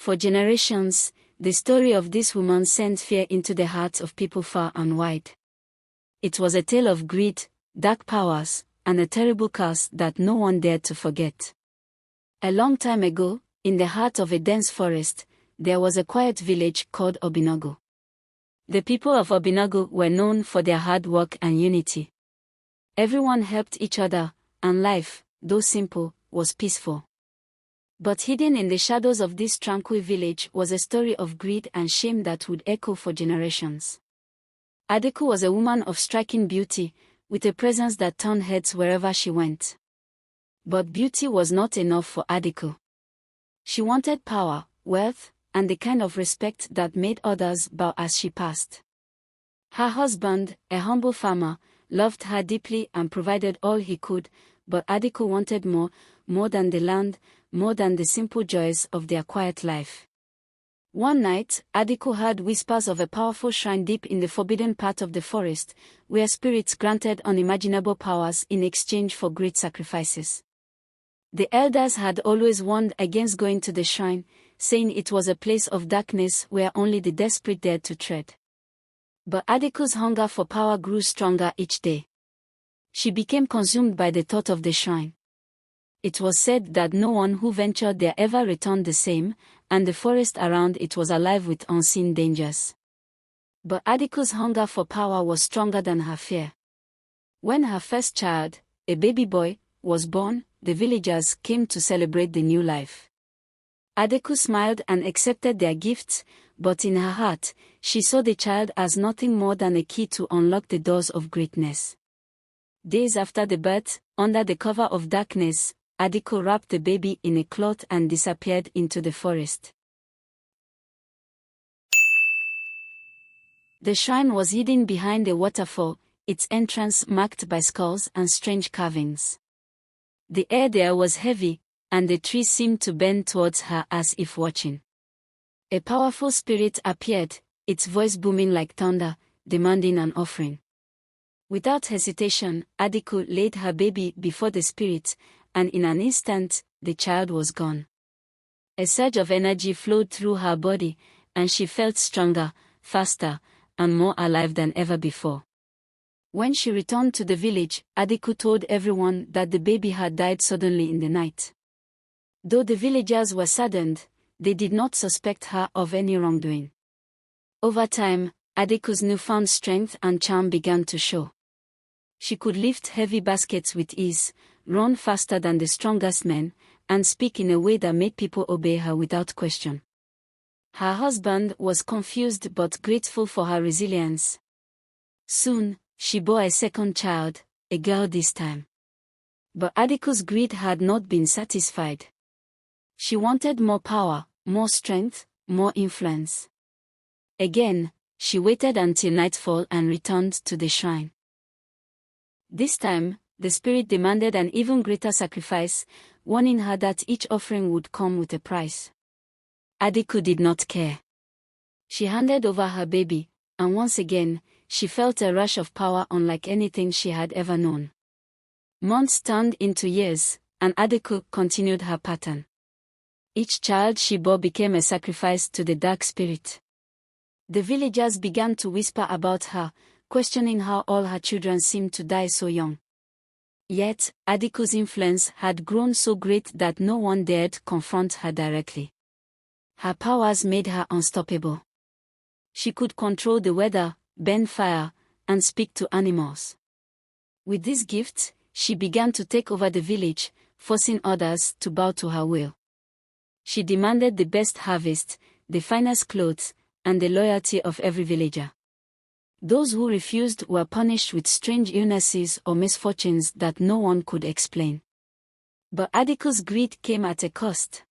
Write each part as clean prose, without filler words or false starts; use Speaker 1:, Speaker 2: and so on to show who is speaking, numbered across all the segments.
Speaker 1: For generations, the story of this woman sent fear into the hearts of people far and wide. It was a tale of greed, dark powers, and a terrible curse that no one dared to forget. A long time ago, in the heart of a dense forest, there was a quiet village called Obinago. The people of Obinago were known for their hard work and unity. Everyone helped each other, and life, though simple, was peaceful. But hidden in the shadows of this tranquil village was a story of greed and shame that would echo for generations. Adeku was a woman of striking beauty, with a presence that turned heads wherever she went. But beauty was not enough for Adeku. She wanted power, wealth, and the kind of respect that made others bow as she passed. Her husband, a humble farmer, loved her deeply and provided all he could, but Adeku wanted more than the land, more than the simple joys of their quiet life. One night, Adeku heard whispers of a powerful shrine deep in the forbidden part of the forest, where spirits granted unimaginable powers in exchange for great sacrifices. The elders had always warned against going to the shrine, saying it was a place of darkness where only the desperate dared to tread. But Adeku's hunger for power grew stronger each day. She became consumed by the thought of the shrine. It was said that no one who ventured there ever returned the same, and the forest around it was alive with unseen dangers. But Adeku's hunger for power was stronger than her fear. When her first child, a baby boy, was born, the villagers came to celebrate the new life. Adeku smiled and accepted their gifts, but in her heart, she saw the child as nothing more than a key to unlock the doors of greatness. Days after the birth, under the cover of darkness, Adeku wrapped the baby in a cloth and disappeared into the forest. The shrine was hidden behind a waterfall, its entrance marked by skulls and strange carvings. The air there was heavy, and the trees seemed to bend towards her as if watching. A powerful spirit appeared, its voice booming like thunder, demanding an offering. Without hesitation, Adeku laid her baby before the spirit, and in an instant, the child was gone. A surge of energy flowed through her body, and she felt stronger, faster, and more alive than ever before. When she returned to the village, Adeku told everyone that the baby had died suddenly in the night. Though the villagers were saddened, they did not suspect her of any wrongdoing. Over time, Adeku's newfound strength and charm began to show. She could lift heavy baskets with ease, run faster than the strongest men, and speak in a way that made people obey her without question. Her husband was confused but grateful for her resilience. Soon, she bore a second child, a girl this time. But Adeku's greed had not been satisfied. She wanted more power, more strength, more influence. Again, she waited until nightfall and returned to the shrine. This time, the spirit demanded an even greater sacrifice, warning her that each offering would come with a price. Adeku did not care. She handed over her baby, and once again, she felt a rush of power unlike anything she had ever known. Months turned into years, and Adeku continued her pattern. Each child she bore became a sacrifice to the dark spirit. The villagers began to whisper about her, questioning how all her children seemed to die so young. Yet, Adeku's influence had grown so great that no one dared confront her directly. Her powers made her unstoppable. She could control the weather, bend fire, and speak to animals. With these gifts, she began to take over the village, forcing others to bow to her will. She demanded the best harvest, the finest clothes, and the loyalty of every villager. Those who refused were punished with strange illnesses or misfortunes that no one could explain. But Adeku's greed came at a cost.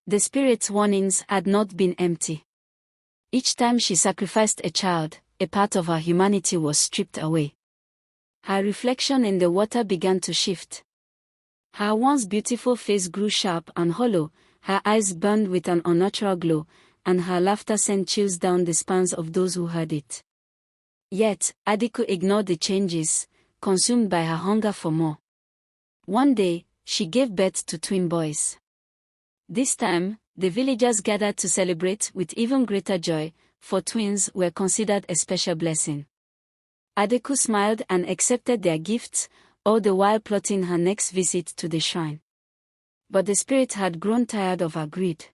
Speaker 1: The spirit's warnings had not been empty. Each time she sacrificed a child, a part of her humanity was stripped away. Her reflection in the water began to shift. Her once beautiful face grew sharp and hollow, her eyes burned with an unnatural glow, and her laughter sent chills down the spines of those who heard it. Yet, Adeku ignored the changes, consumed by her hunger for more. One day, she gave birth to twin boys. This time, The villagers gathered to celebrate with even greater joy, for twins were considered a special blessing. Adeku smiled and accepted their gifts, all the while plotting her next visit to the shrine. But the spirit had grown tired of her greed.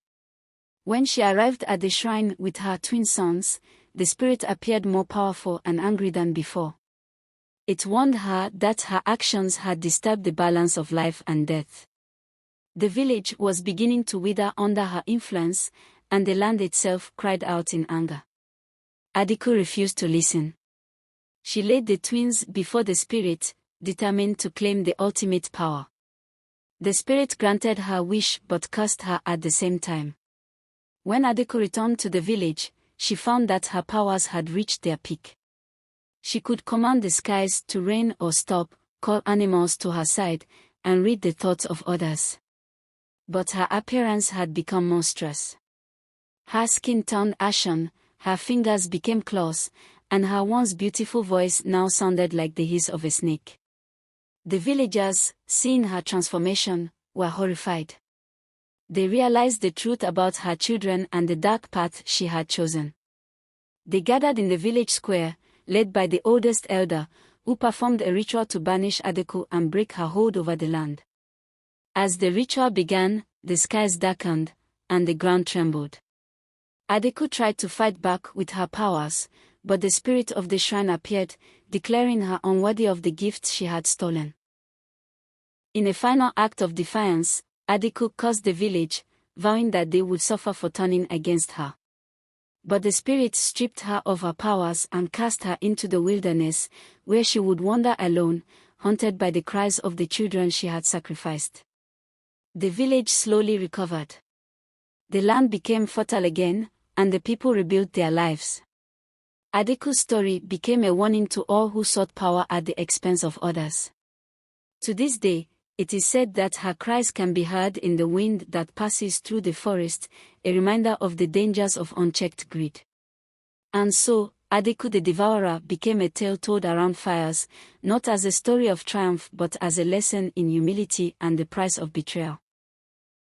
Speaker 1: When she arrived at the shrine with her twin sons, the spirit appeared more powerful and angry than before. It warned her that her actions had disturbed the balance of life and death. The village was beginning to wither under her influence, and the land itself cried out in anger. Adeku refused to listen. She laid the twins before the spirit, determined to claim the ultimate power. The spirit granted her wish but cursed her at the same time. When Adeku returned to the village, she found that her powers had reached their peak. She could command the skies to rain or stop, call animals to her side, and read the thoughts of others. But her appearance had become monstrous. Her skin turned ashen, her fingers became claws, and her once beautiful voice now sounded like the hiss of a snake. The villagers, seeing her transformation, were horrified. They realized the truth about her children and the dark path she had chosen. They gathered in the village square, led by the oldest elder, who performed a ritual to banish Adeku and break her hold over the land. As the ritual began, the skies darkened, and the ground trembled. Adeku tried to fight back with her powers, but the spirit of the shrine appeared, declaring her unworthy of the gifts she had stolen. In a final act of defiance, Adeku cursed the village, vowing that they would suffer for turning against her. But the spirit stripped her of her powers and cast her into the wilderness, where she would wander alone, haunted by the cries of the children she had sacrificed. The village slowly recovered. The land became fertile again, and the people rebuilt their lives. Adeku's story became a warning to all who sought power at the expense of others. To this day, it is said that her cries can be heard in the wind that passes through the forest, a reminder of the dangers of unchecked greed. And so, Adeku the Devourer became a tale told around fires, not as a story of triumph but as a lesson in humility and the price of betrayal.